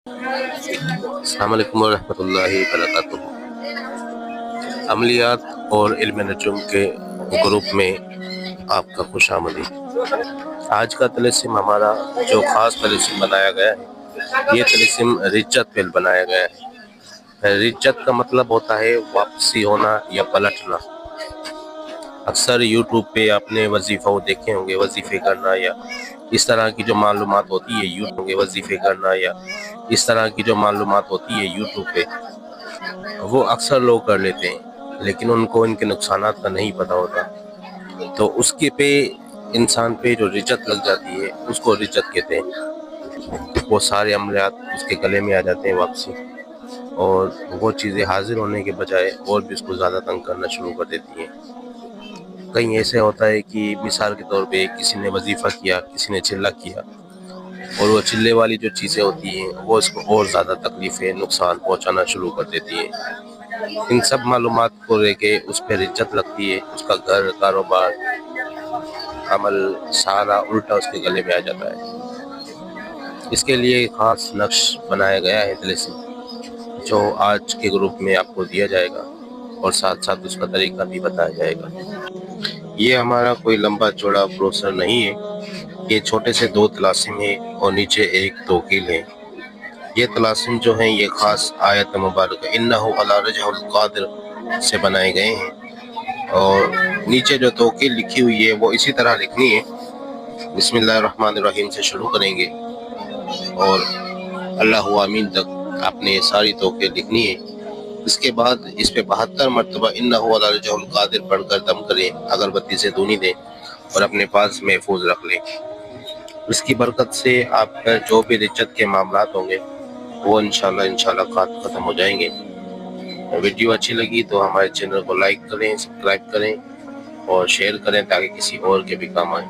السلام علیکم ورحمۃ اللہ وبرکاتہ۔ عملیات اور علم نجوم کے گروپ میں آپ کا خوش آمدید۔ آج کا طلسم ہمارا جو خاص طلسم بنایا گیا ہے، یہ طلسم رجت پہ بنایا گیا ہے۔ رجت کا مطلب ہوتا ہے واپسی ہونا یا پلٹنا۔ اکثر یوٹیوب پہ آپ نے وظیفہ دیکھے ہوں گے، وظیفے کرنا یا اس طرح کی جو معلومات ہوتی ہے یوٹیوب کے وظیفے کرنا یا اس طرح کی جو معلومات ہوتی ہے یوٹیوب پہ، وہ اکثر لوگ کر لیتے ہیں، لیکن ان کو ان کے نقصانات کا نہیں پتہ ہوتا۔ تو اس کے پہ انسان پہ جو رجت لگ جاتی ہے اس کو رجت کہتے ہیں۔ وہ سارے عملیات اس کے گلے میں آ جاتے ہیں واپسی، اور وہ چیزیں حاضر ہونے کے بجائے اور بھی اس کو زیادہ تنگ کرنا شروع کر دیتی ہیں۔ کہیں ایسے ہوتا ہے کہ مثال کے طور پہ کسی نے وظیفہ کیا، کسی نے چلہ کیا، اور وہ چلے والی جو چیزیں ہوتی ہیں وہ اس کو اور زیادہ تکلیفیں، نقصان پہنچانا شروع کر دیتی ہیں۔ ان سب معلومات کو لے کے اس پہ رجت لگتی ہے، اس کا گھر، کاروبار، عمل سارا الٹا اس کے گلے میں آ جاتا ہے۔ اس کے لیے ایک خاص نقش بنایا گیا ہے طلسم، جو آج کے گروپ میں آپ کو دیا جائے گا، اور ساتھ ساتھ اس کا طریقہ بھی بتایا جائے گا۔ یہ ہمارا کوئی لمبا چوڑا پروسیسر نہیں ہے، یہ چھوٹے سے 2 طلاسم ہیں اور نیچے ایک توکیل ہے۔ یہ طلاسم جو ہیں یہ خاص آیت مبارکہ انہ علی رجہ القادر سے بنائے گئے ہیں، اور نیچے جو توکیل لکھی ہوئی ہے وہ اسی طرح لکھنی ہے۔ بسم اللہ الرحمن الرحیم سے شروع کریں گے اور اللہ آمین تک آپ نے یہ ساری توکیل لکھنی ہے۔ اس کے بعد اس پہ 72 مرتبہ انہ علی رجہ القادر پڑھ کر دم کریں، اگربتی سے دھونی دیں اور اپنے پاس محفوظ رکھ لیں۔ اس کی برکت سے آپ کا جو بھی رجت کے معاملات ہوں گے وہ انشاءاللہ ختم ہو جائیں گے۔ ویڈیو اچھی لگی تو ہمارے چینل کو لائک کریں، سبسکرائب کریں اور شیئر کریں تاکہ کسی اور کے بھی کام آئے۔